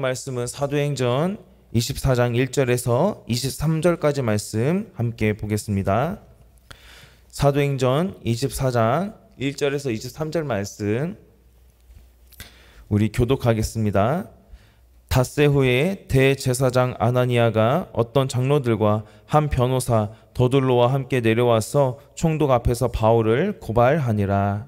말씀은 사도행전 24장 1절에서 23절까지 말씀 함께 보겠습니다. 사도행전 24장 1절에서 23절 말씀 우리 교독하겠습니다. 닷새 후에 대제사장 아나니아가 어떤 장로들과 한 변호사 더둘로와 함께 내려와서 총독 앞에서 바울을 고발하니라.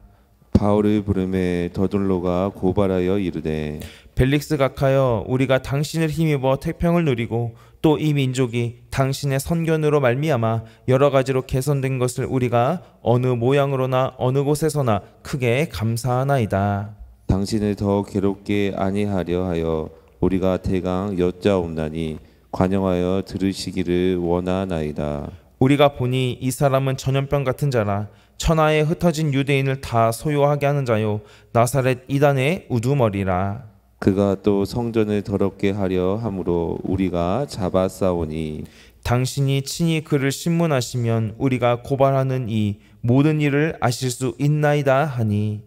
바울을 부르매 더둘로가 고발하여 이르되 벨릭스 각하여, 우리가 당신을 힘입어 태평을 누리고 또 이 민족이 당신의 선견으로 말미암아 여러 가지로 개선된 것을 우리가 어느 모양으로나 어느 곳에서나 크게 감사하나이다. 당신을 더 괴롭게 아니하려 하여 우리가 대강 여짜옵나니 관영하여 들으시기를 원하나이다. 우리가 보니 이 사람은 전염병 같은 자라. 천하에 흩어진 유대인을 다 소요하게 하는 자요, 나사렛 이단의 우두머리라. 그가 또 성전을 더럽게 하려 함으로 우리가 잡아싸우니 당신이 친히 그를 신문하시면 우리가 고발하는 이 모든 일을 아실 수 있나이다 하니,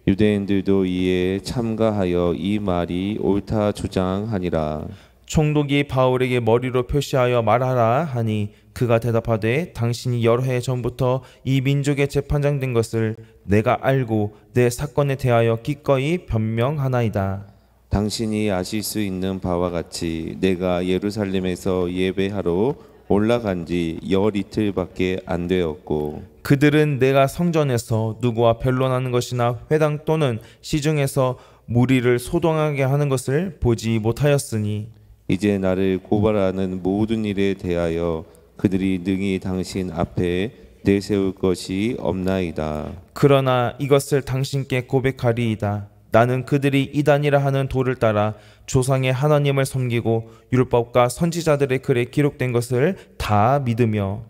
유대인들도 이에 참가하여 이 말이 옳다 주장하니라. 총독이 바울에게 머리로 표시하여 말하라 하니, 그가 대답하되 당신이 여러 해 전부터 이 민족의 재판장 된 것을 내가 알고 내 사건에 대하여 기꺼이 변명하나이다. 당신이 아실 수 있는 바와 같이 내가 예루살렘에서 예배하러 올라간 지 열 이틀밖에 안 되었고, 그들은 내가 성전에서 누구와 변론하는 것이나 회당 또는 시중에서 무리를 소동하게 하는 것을 보지 못하였으니, 이제 나를 고발하는 모든 일에 대하여 그들이 능히 당신 앞에 내세울 것이 없나이다. 그러나 이것을 당신께 고백하리이다. 나는 그들이 이단이라 하는 도를 따라 조상의 하나님을 섬기고 율법과 선지자들의 글에 기록된 것을 다 믿으며,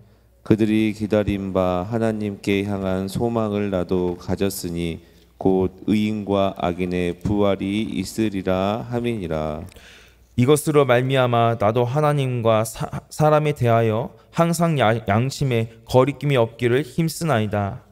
그들이 기다린 바 하나님께 향한 소망을 나도 가졌으니 곧 의인과 악인의 부활이 있으리라 함이니라. 이것으로 말미암아 나도 하나님과 사람에 대하여 항상 양심에 거리낌이 없기를 힘쓰나이다.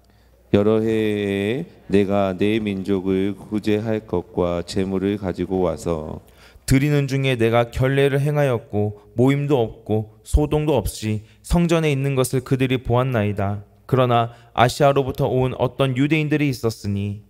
여러 해에 내가 내 민족을 구제할 것과 재물을 가지고 와서 드리는 중에 내가 결례를 행하였고 모임도 없고 소동도 없이 성전에 있는 것을 그들이 보았나이다. 그러나 아시아로부터 온 어떤 유대인들이 있었으니,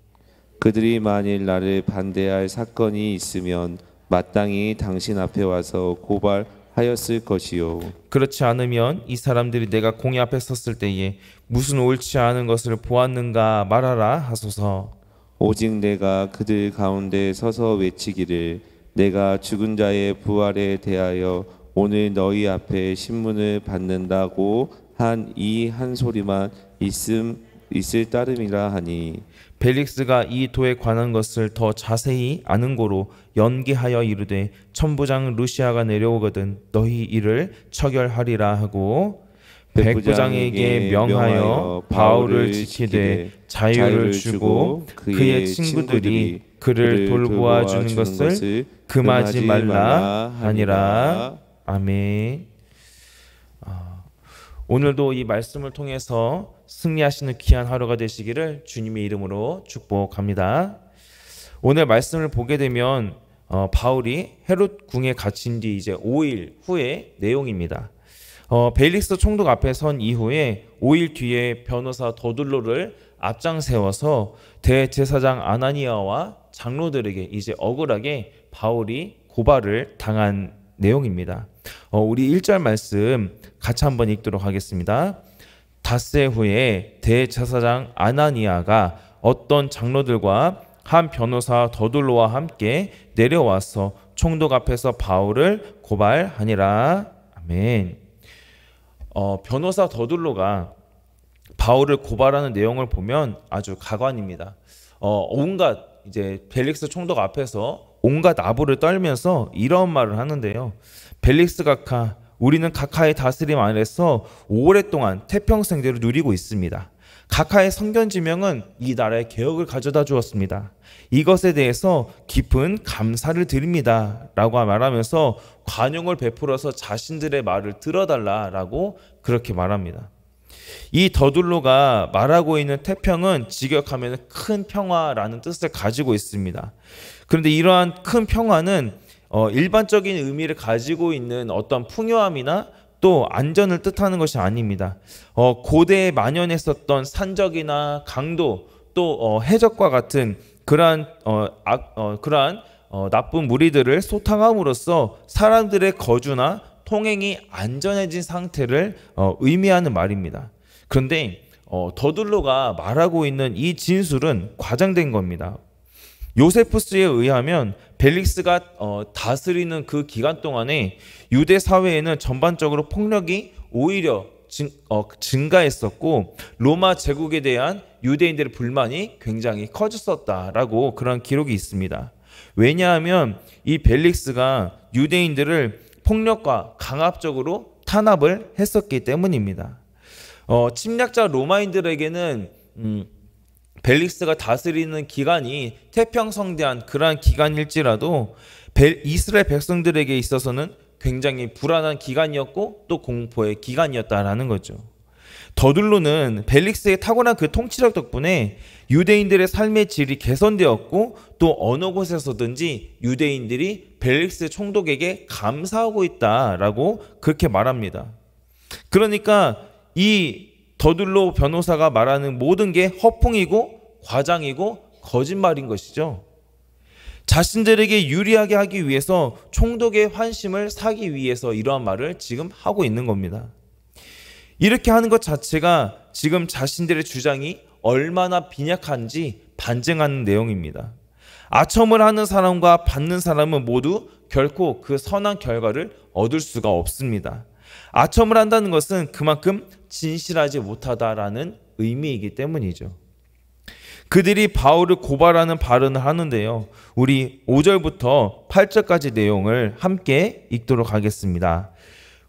그들이 만일 나를 반대할 사건이 있으면 마땅히 당신 앞에 와서 고발하였을 것이요, 그렇지 않으면 이 사람들이 내가 공의 앞에 섰을 때에 무슨 옳지 않은 것을 보았는가 말하라 하소서. 오직 내가 그들 가운데 서서 외치기를 내가 죽은 자의 부활에 대하여 오늘 너희 앞에 신문을 받는다고 한 이 한 소리만 있을 따름이라 하니, 벨릭스가 이 도에 관한 것을 더 자세히 아는 고로 연기하여 이르되 천부장 루시아가 내려오거든 너희 이를 처결하리라 하고, 백부장에게 명하여 바울을 지키되 자유를 주고 그의 친구들이 그를 돌보아 주는 것을 금하지 말라 하니라. 아멘. 오늘도 이 말씀을 통해서 승리하시는 귀한 하루가 되시기를 주님의 이름으로 축복합니다. 오늘 말씀을 보게 되면 바울이 헤롯 궁에 갇힌 뒤 이제 5일 후의 내용입니다. 벨릭스 총독 앞에 선 이후에 5일 뒤에 변호사 더둘로를 앞장 세워서 대제사장 아나니아와 장로들에게 이제 억울하게 바울이 고발을 당한 내용입니다. 우리 1절 말씀 같이 한번 읽도록 하겠습니다. 닷새 후에 대제사장 아나니아가 어떤 장로들과 한 변호사 더둘로와 함께 내려와서 총독 앞에서 바울을 고발하니라. 아멘. 변호사 더둘로가 바울을 고발하는 내용을 보면 아주 가관입니다. 온갖 이제 벨릭스 총독 앞에서 온갖 아부를 떨면서 이런 말을 하는데요. 벨릭스 각하, 우리는 각하의 다스림 아래서 오랫동안 태평생대로 누리고 있습니다. 각하의 성견지명은 이 나라의 개혁을 가져다 주었습니다. 이것에 대해서 깊은 감사를 드립니다 라고 말하면서 관용을 베풀어서 자신들의 말을 들어달라라고 그렇게 말합니다. 이 더둘로가 말하고 있는 태평은 직역하면 큰 평화라는 뜻을 가지고 있습니다. 그런데 이러한 큰 평화는 일반적인 의미를 가지고 있는 어떤 풍요함이나 또 안전을 뜻하는 것이 아닙니다. 고대에 만연했었던 산적이나 강도 또 해적과 같은 그러한 나쁜 무리들을 소탕함으로써 사람들의 거주나 통행이 안전해진 상태를 의미하는 말입니다. 그런데 더둘로가 말하고 있는 이 진술은 과장된 겁니다. 요세푸스에 의하면 벨릭스가 다스리는 그 기간 동안에 유대 사회에는 전반적으로 폭력이 오히려 증가했었고 로마 제국에 대한 유대인들의 불만이 굉장히 커졌었다라고 그런 기록이 있습니다. 왜냐하면 이 벨릭스가 유대인들을 폭력과 강압적으로 탄압을 했었기 때문입니다. 침략자 로마인들에게는 벨릭스가 다스리는 기간이 태평성대한 그러한 기간일지라도 이스라엘 백성들에게 있어서는 굉장히 불안한 기간이었고 또 공포의 기간이었다라는 거죠. 더둘로는 벨릭스의 타고난 그 통치력 덕분에 유대인들의 삶의 질이 개선되었고 또 어느 곳에서든지 유대인들이 벨릭스 총독에게 감사하고 있다라고 그렇게 말합니다. 그러니까 이 더둘로 변호사가 말하는 모든 게 허풍이고 과장이고 거짓말인 것이죠. 자신들에게 유리하게 하기 위해서 총독의 환심을 사기 위해서 이러한 말을 지금 하고 있는 겁니다. 이렇게 하는 것 자체가 지금 자신들의 주장이 얼마나 빈약한지 반증하는 내용입니다. 아첨을 하는 사람과 받는 사람은 모두 결코 그 선한 결과를 얻을 수가 없습니다. 아첨을 한다는 것은 그만큼 진실하지 못하다라는 의미이기 때문이죠. 그들이 바울을 고발하는 발언을 하는데요. 우리 5절부터 8절까지 내용을 함께 읽도록 하겠습니다.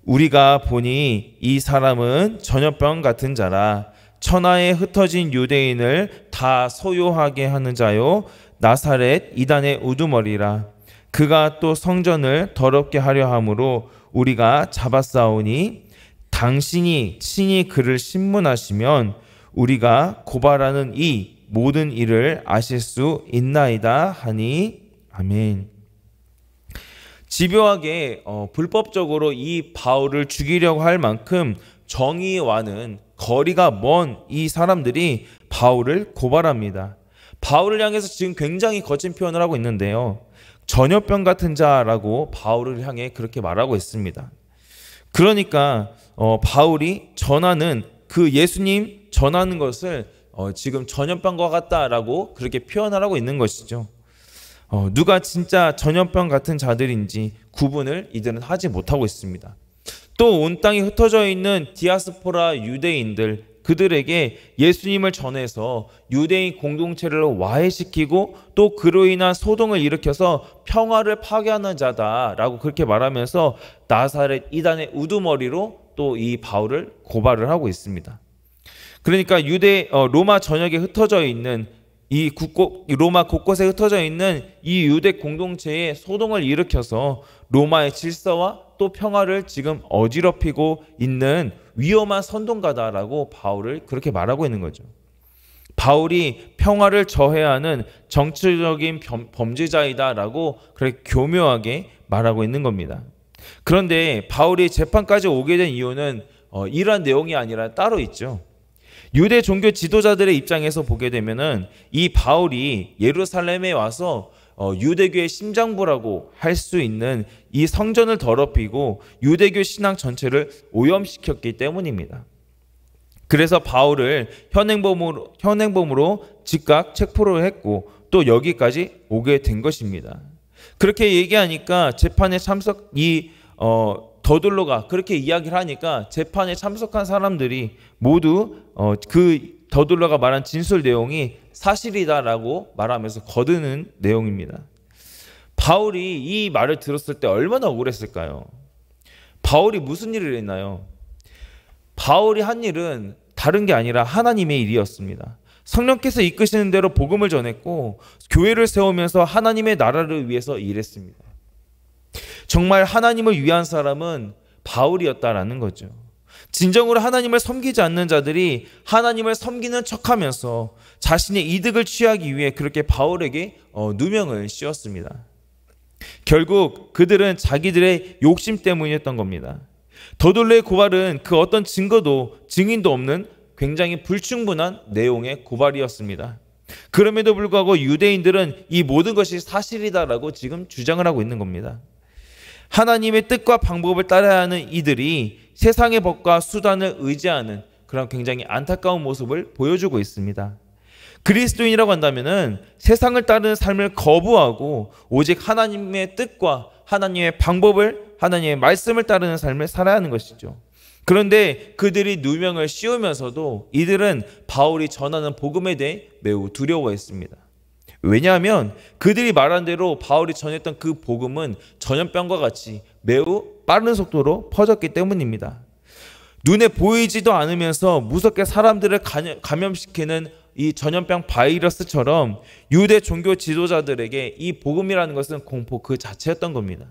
우리가 보니 이 사람은 전염병 같은 자라 천하에 흩어진 유대인을 다 소요하게 하는 자요 나사렛 이단의 우두머리라. 그가 또 성전을 더럽게 하려 함으로 우리가 잡았사오니 당신이 친히 그를 신문하시면 우리가 고발하는 이 모든 일을 아실 수 있나이다 하니 아멘. 집요하게 불법적으로 이 바울을 죽이려고 할 만큼 정의와는 거리가 먼 이 사람들이 바울을 고발합니다. 바울을 향해서 지금 굉장히 거친 표현을 하고 있는데요. 전염병 같은 자라고 바울을 향해 그렇게 말하고 있습니다. 그러니까 바울이 전하는 그 예수님 전하는 것을 지금 전염병과 같다라고 그렇게 표현하고 있는 것이죠. 누가 진짜 전염병 같은 자들인지 구분을 이들은 하지 못하고 있습니다. 또 온 땅에 흩어져 있는 디아스포라 유대인들 그들에게 예수님을 전해서 유대인 공동체를 와해시키고 또 그로 인한 소동을 일으켜서 평화를 파괴하는 자다라고 그렇게 말하면서 나사렛 이단의 우두머리로 또 이 바울을 고발을 하고 있습니다. 그러니까 로마 전역에 흩어져 있는 로마 곳곳에 흩어져 있는 이 유대 공동체에 소동을 일으켜서 로마의 질서와 또 평화를 지금 어지럽히고 있는 위험한 선동가다라고 바울을 그렇게 말하고 있는 거죠. 바울이 평화를 저해하는 정치적인 범죄자이다라고 그렇게 교묘하게 말하고 있는 겁니다. 그런데 바울이 재판까지 오게 된 이유는 이러한 내용이 아니라 따로 있죠. 유대 종교 지도자들의 입장에서 보게 되면은 이 바울이 예루살렘에 와서 유대교의 심장부라고 할 수 있는 이 성전을 더럽히고 유대교 신앙 전체를 오염시켰기 때문입니다. 그래서 바울을 현행범으로 즉각 체포를 했고 또 여기까지 오게 된 것입니다. 그렇게 얘기하니까 재판에 더둘로가 그렇게 이야기를 하니까 재판에 참석한 사람들이 모두 그 더둘로가 말한 진술 내용이 사실이다라고 말하면서 거두는 내용입니다. 바울이 이 말을 들었을 때 얼마나 억울했을까요? 바울이 무슨 일을 했나요? 바울이 한 일은 다른 게 아니라 하나님의 일이었습니다. 성령께서 이끄시는 대로 복음을 전했고 교회를 세우면서 하나님의 나라를 위해서 일했습니다. 정말 하나님을 위한 사람은 바울이었다라는 거죠. 진정으로 하나님을 섬기지 않는 자들이 하나님을 섬기는 척하면서 자신의 이득을 취하기 위해 그렇게 바울에게 누명을 씌웠습니다. 결국 그들은 자기들의 욕심 때문이었던 겁니다. 더둘로의 고발은 그 어떤 증거도 증인도 없는 굉장히 불충분한 내용의 고발이었습니다. 그럼에도 불구하고 유대인들은 이 모든 것이 사실이다라고 지금 주장을 하고 있는 겁니다. 하나님의 뜻과 방법을 따라야 하는 이들이 세상의 법과 수단을 의지하는 그런 굉장히 안타까운 모습을 보여주고 있습니다. 그리스도인이라고 한다면은 세상을 따르는 삶을 거부하고 오직 하나님의 뜻과 하나님의 방법을, 하나님의 말씀을 따르는 삶을 살아야 하는 것이죠. 그런데 그들이 누명을 씌우면서도 이들은 바울이 전하는 복음에 대해 매우 두려워했습니다. 왜냐하면 그들이 말한 대로 바울이 전했던 그 복음은 전염병과 같이 매우 빠른 속도로 퍼졌기 때문입니다. 눈에 보이지도 않으면서 무섭게 사람들을 감염시키는 이 전염병 바이러스처럼 유대 종교 지도자들에게 이 복음이라는 것은 공포 그 자체였던 겁니다.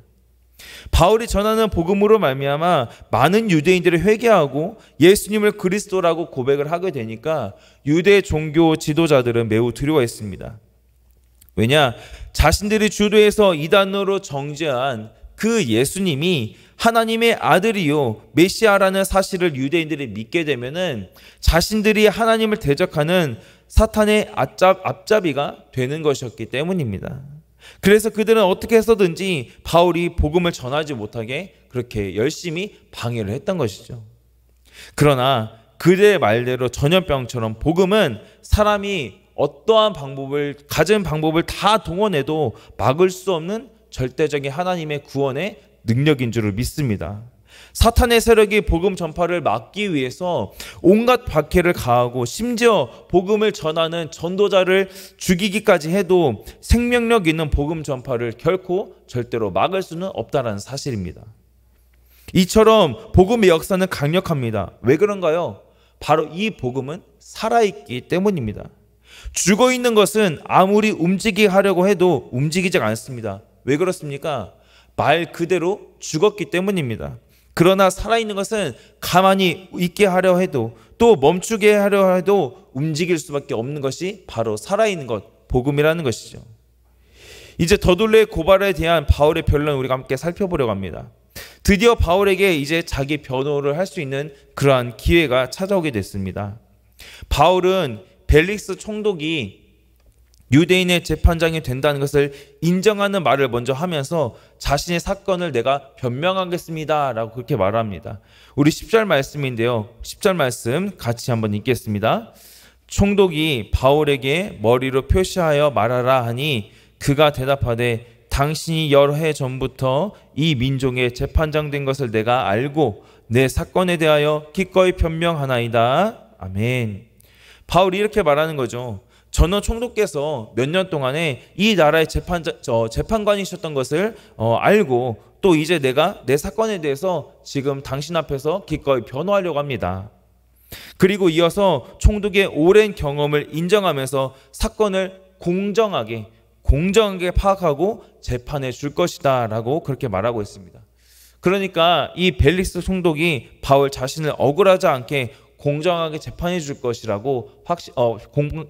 바울이 전하는 복음으로 말미암아 많은 유대인들이 회개하고 예수님을 그리스도라고 고백을 하게 되니까 유대 종교 지도자들은 매우 두려워했습니다. 왜냐? 자신들이 주도해서 이단으로 정죄한 그 예수님이 하나님의 아들이요 메시아라는 사실을 유대인들이 믿게 되면은 자신들이 하나님을 대적하는 사탄의 앞잡이가 되는 것이었기 때문입니다. 그래서 그들은 어떻게 해서든지 바울이 복음을 전하지 못하게 그렇게 열심히 방해를 했던 것이죠. 그러나 그들의 말대로 전염병처럼 복음은 사람이 어떠한 가진 방법을 다 동원해도 막을 수 없는 절대적인 하나님의 구원의 능력인 줄을 믿습니다. 사탄의 세력이 복음 전파를 막기 위해서 온갖 박해를 가하고 심지어 복음을 전하는 전도자를 죽이기까지 해도 생명력 있는 복음 전파를 결코 절대로 막을 수는 없다는 사실입니다. 이처럼 복음의 역사는 강력합니다. 왜 그런가요? 바로 이 복음은 살아있기 때문입니다. 죽어있는 것은 아무리 움직이게 하려고 해도 움직이지 않습니다. 왜 그렇습니까? 말 그대로 죽었기 때문입니다. 그러나 살아있는 것은 가만히 있게 하려 해도 또 멈추게 하려 해도 움직일 수밖에 없는 것이 바로 살아있는 것, 복음이라는 것이죠. 이제 더둘로의 고발에 대한 바울의 변론을 우리가 함께 살펴보려고 합니다. 드디어 바울에게 이제 자기 변호를 할 수 있는 그러한 기회가 찾아오게 됐습니다. 바울은 벨릭스 총독이 유대인의 재판장이 된다는 것을 인정하는 말을 먼저 하면서 자신의 사건을 내가 변명하겠습니다 라고 그렇게 말합니다. 우리 10절 말씀인데요. 10절 말씀 같이 한번 읽겠습니다. 총독이 바울에게 머리로 표시하여 말하라 하니 그가 대답하되 당신이 여러 해 전부터 이 민족의 재판장 된 것을 내가 알고 내 사건에 대하여 기꺼이 변명하나이다. 아멘. 바울이 이렇게 말하는 거죠. 저는 총독께서 몇 년 동안에 이 나라의 재판관이셨던 것을 알고 또 이제 내가 내 사건에 대해서 지금 당신 앞에서 기꺼이 변호하려고 합니다. 그리고 이어서 총독의 오랜 경험을 인정하면서 사건을 공정하게 파악하고 재판해 줄 것이다 라고 그렇게 말하고 있습니다. 그러니까 이 벨릭스 총독이 바울 자신을 억울하지 않게 공정하게 재판해 줄 것이라고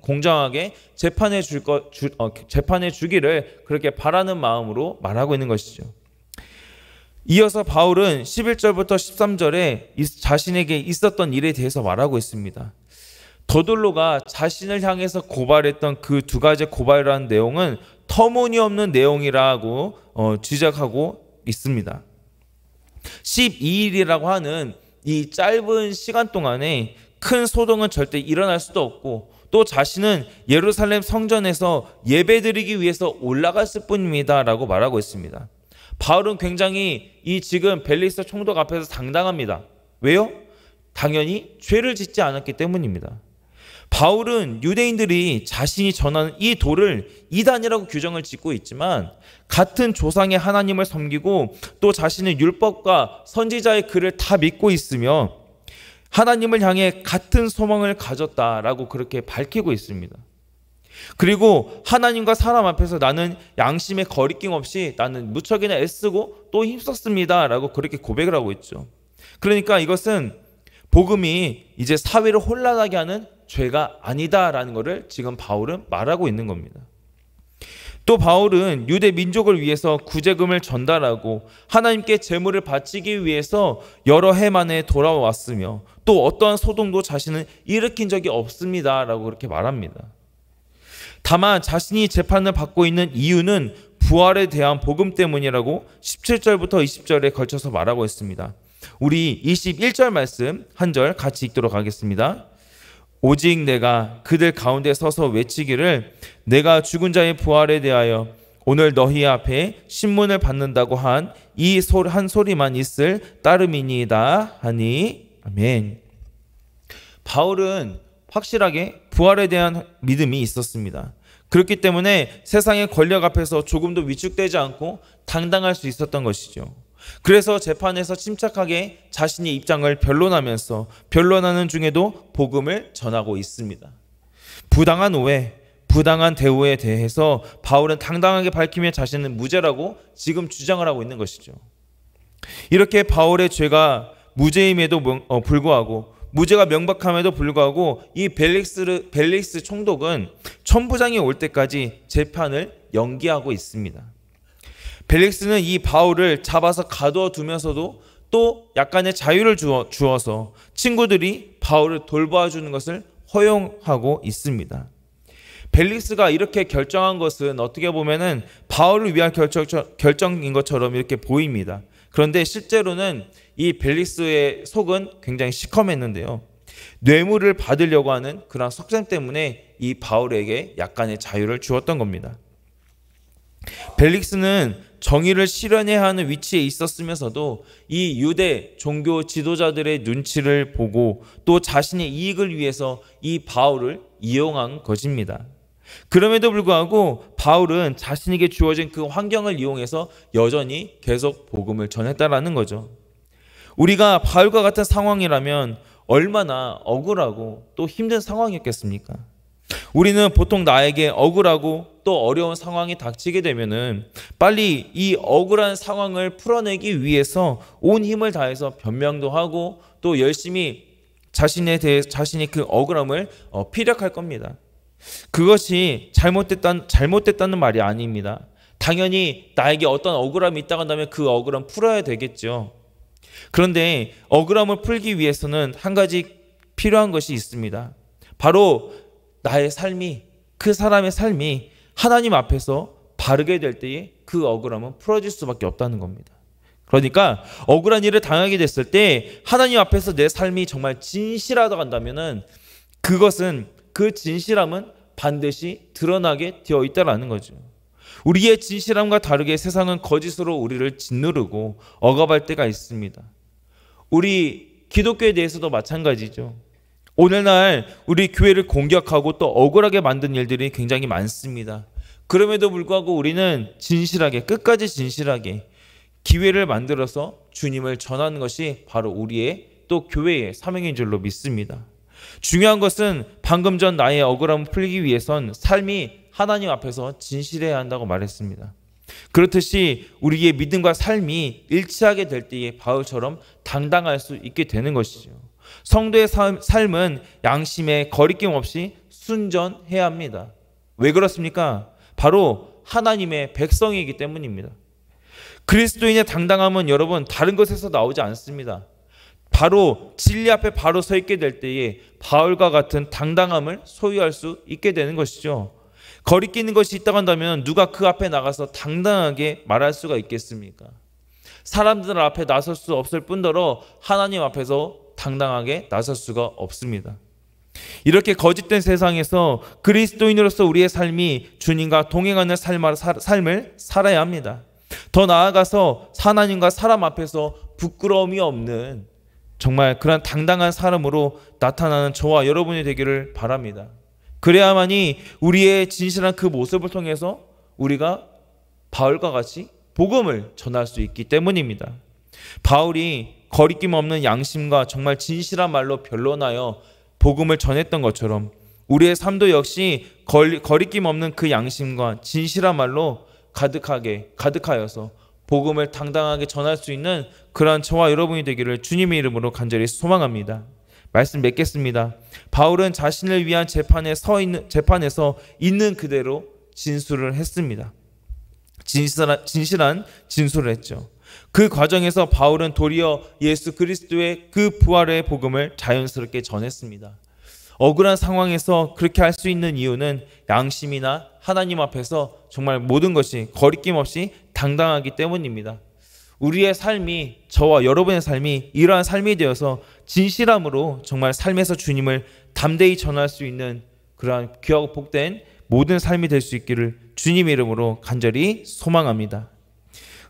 공정하게 재판해 주기를 그렇게 바라는 마음으로 말하고 있는 것이죠. 이어서 바울은 11절부터 13절에 자신에게 있었던 일에 대해서 말하고 있습니다. 더둘로가 자신을 향해서 고발했던 그 두 가지 고발이라는 내용은 터무니없는 내용이라고 지적하고 있습니다. 12일이라고 하는 이 짧은 시간 동안에 큰 소동은 절대 일어날 수도 없고 또 자신은 예루살렘 성전에서 예배드리기 위해서 올라갔을 뿐입니다 라고 말하고 있습니다. 바울은 굉장히 이 지금 벨릭스 총독 앞에서 당당합니다. 왜요? 당연히 죄를 짓지 않았기 때문입니다. 바울은 유대인들이 자신이 전하는 이 도를 이단이라고 규정을 짓고 있지만 같은 조상의 하나님을 섬기고 또 자신의 율법과 선지자의 글을 다 믿고 있으며 하나님을 향해 같은 소망을 가졌다라고 그렇게 밝히고 있습니다. 그리고 하나님과 사람 앞에서 나는 양심에 거리낌 없이 나는 무척이나 애쓰고 또 힘썼습니다 라고 그렇게 고백을 하고 있죠. 그러니까 이것은 복음이 이제 사회를 혼란하게 하는 죄가 아니다라는 것을 지금 바울은 말하고 있는 겁니다. 또 바울은 유대 민족을 위해서 구제금을 전달하고 하나님께 제물을 바치기 위해서 여러 해 만에 돌아왔으며 또 어떠한 소동도 자신은 일으킨 적이 없습니다 라고 그렇게 말합니다. 다만 자신이 재판을 받고 있는 이유는 부활에 대한 복음 때문이라고 17절부터 20절에 걸쳐서 말하고 있습니다. 우리 21절 말씀 한 절 같이 읽도록 하겠습니다. 오직 내가 그들 가운데 서서 외치기를 내가 죽은 자의 부활에 대하여 오늘 너희 앞에 신문을 받는다고 한 이 한 소리만 있을 따름이니이다 하니. 아멘. 바울은 확실하게 부활에 대한 믿음이 있었습니다. 그렇기 때문에 세상의 권력 앞에서 조금도 위축되지 않고 당당할 수 있었던 것이죠. 그래서 재판에서 침착하게 자신의 입장을 변론하는 중에도 복음을 전하고 있습니다. 부당한 오해, 부당한 대우에 대해서 바울은 당당하게 밝히며 자신은 무죄라고 지금 주장을 하고 있는 것이죠. 이렇게 바울의 죄가 무죄임에도 불구하고, 무죄가 명백함에도 불구하고 이 벨릭스 총독은 천부장이 올 때까지 재판을 연기하고 있습니다. 벨릭스는 이 바울을 잡아서 가두어 두면서도 또 약간의 자유를 주어서 친구들이 바울을 돌봐주는 것을 허용하고 있습니다. 벨릭스가 이렇게 결정한 것은 어떻게 보면은 바울을 위한 결정인 것처럼 이렇게 보입니다. 그런데 실제로는 이 벨릭스의 속은 굉장히 시커맸는데요. 뇌물을 받으려고 하는 그런 속셈 때문에 이 바울에게 약간의 자유를 주었던 겁니다. 벨릭스는 정의를 실현해야 하는 위치에 있었으면서도 이 유대 종교 지도자들의 눈치를 보고 또 자신의 이익을 위해서 이 바울을 이용한 것입니다. 그럼에도 불구하고 바울은 자신에게 주어진 그 환경을 이용해서 여전히 계속 복음을 전했다라는 거죠. 우리가 바울과 같은 상황이라면 얼마나 억울하고 또 힘든 상황이었겠습니까? 우리는 보통 나에게 억울하고 또 어려운 상황이 닥치게 되면은 빨리 이 억울한 상황을 풀어내기 위해서 온 힘을 다해서 변명도 하고 또 열심히 자신이 그 억울함을 피력할 겁니다. 그것이 잘못됐다는 말이 아닙니다. 당연히 나에게 어떤 억울함이 있다고 한다면 그 억울함 풀어야 되겠죠. 그런데 억울함을 풀기 위해서는 한 가지 필요한 것이 있습니다. 바로 나의 삶이, 그 사람의 삶이 하나님 앞에서 바르게 될 때에 그 억울함은 풀어질 수밖에 없다는 겁니다. 그러니까 억울한 일을 당하게 됐을 때 하나님 앞에서 내 삶이 정말 진실하다고 한다면은 그 진실함은 반드시 드러나게 되어 있다라는 거죠. 우리의 진실함과 다르게 세상은 거짓으로 우리를 짓누르고 억압할 때가 있습니다. 우리 기독교에 대해서도 마찬가지죠. 오늘날 우리 교회를 공격하고 또 억울하게 만든 일들이 굉장히 많습니다. 그럼에도 불구하고 우리는 끝까지 진실하게 기회를 만들어서 주님을 전하는 것이 바로 우리의 또 교회의 사명인 줄로 믿습니다. 중요한 것은 방금 전 나의 억울함을 풀기 위해선 삶이 하나님 앞에서 진실해야 한다고 말했습니다. 그렇듯이 우리의 믿음과 삶이 일치하게 될 때에 바울처럼 당당할 수 있게 되는 것이죠. 성도의 삶은 양심에 거리낌 없이 순전해야 합니다. 왜 그렇습니까? 바로 하나님의 백성이기 때문입니다. 그리스도인의 당당함은 여러분 다른 것에서 나오지 않습니다. 바로 진리 앞에 바로 서 있게 될 때에 바울과 같은 당당함을 소유할 수 있게 되는 것이죠. 거리끼는 것이 있다고 한다면 누가 그 앞에 나가서 당당하게 말할 수가 있겠습니까? 사람들 앞에 나설 수 없을 뿐더러 하나님 앞에서 당당하게 나설 수가 없습니다. 이렇게 거짓된 세상에서 그리스도인으로서 우리의 삶이 주님과 동행하는 삶을 살아야 합니다. 더 나아가서 하나님과 사람 앞에서 부끄러움이 없는 정말 그런 당당한 사람으로 나타나는 저와 여러분이 되기를 바랍니다. 그래야만이 우리의 진실한 그 모습을 통해서 우리가 바울과 같이 복음을 전할 수 있기 때문입니다. 바울이 거리낌 없는 양심과 정말 진실한 말로 변론하여 복음을 전했던 것처럼 우리의 삶도 역시 거리낌 없는 그 양심과 진실한 말로 가득하여서 복음을 당당하게 전할 수 있는 그러한 저와 여러분이 되기를 주님의 이름으로 간절히 소망합니다. 말씀 맺겠습니다. 바울은 자신을 위한 재판에서 있는 그대로 진술을 했습니다. 진실한 진술을 했죠. 그 과정에서 바울은 도리어 예수 그리스도의 그 부활의 복음을 자연스럽게 전했습니다. 억울한 상황에서 그렇게 할 수 있는 이유는 양심이나 하나님 앞에서 정말 모든 것이 거리낌 없이 당당하기 때문입니다. 우리의 삶이, 저와 여러분의 삶이 이러한 삶이 되어서 진실함으로 정말 삶에서 주님을 담대히 전할 수 있는 그러한 귀하고 복된 모든 삶이 될 수 있기를 주님의 이름으로 간절히 소망합니다.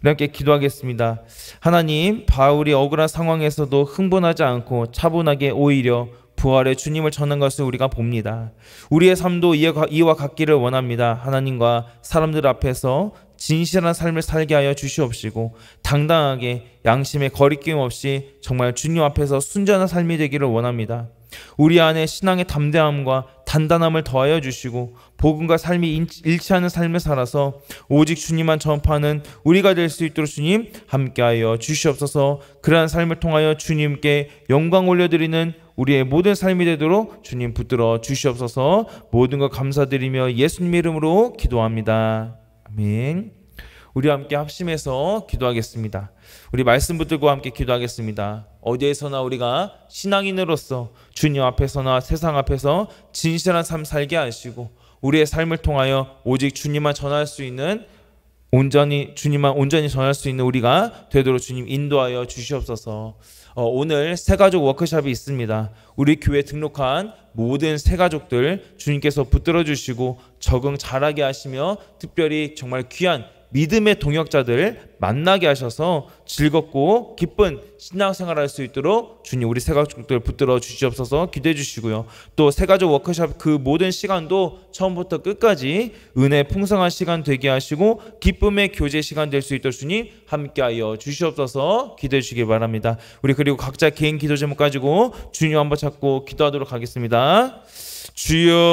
우리 함께 기도하겠습니다. 하나님, 바울이 억울한 상황에서도 흥분하지 않고 차분하게 오히려 부활의 주님을 전한 것을 우리가 봅니다. 우리의 삶도 이와 같기를 원합니다. 하나님과 사람들 앞에서 진실한 삶을 살게 하여 주시옵시고 당당하게 양심에 거리낌 없이 정말 주님 앞에서 순전한 삶이 되기를 원합니다. 우리 안에 신앙의 담대함과 단단함을 더하여 주시고 복음과 삶이 일치하는 삶을 살아서 오직 주님만 전파하는 우리가 될 수 있도록 주님 함께하여 주시옵소서. 그러한 삶을 통하여 주님께 영광 올려드리는 우리의 모든 삶이 되도록 주님 붙들어 주시옵소서. 모든 것 감사드리며 예수님의 이름으로 기도합니다. 아멘. 우리 함께 합심해서 기도하겠습니다. 우리 말씀 붙들고 함께 기도하겠습니다. 어디에서나 우리가 신앙인으로서 주님 앞에서나 세상 앞에서 진실한 삶 살게 하시고 우리의 삶을 통하여 오직 주님만 전할 수 있는 주님만 온전히 전할 수 있는 우리가 되도록 주님 인도하여 주시옵소서. 오늘 새가족 워크숍이 있습니다. 우리 교회 등록한 모든 새가족들 주님께서 붙들어 주시고 적응 잘하게 하시며 특별히 정말 귀한 믿음의 동역자들 만나게 하셔서 즐겁고 기쁜 신앙생활을 할 수 있도록 주님 우리 새가족들 붙들어 주시옵소서. 기도해 주시고요. 또 새가족 워크숍 그 모든 시간도 처음부터 끝까지 은혜 풍성한 시간 되게 하시고 기쁨의 교제 시간 될 수 있도록 주님 함께하여 주시옵소서. 기도해 주시기 바랍니다. 우리 그리고 각자 개인 기도 제목 가지고 주님 한번 찾고 기도하도록 하겠습니다. 주여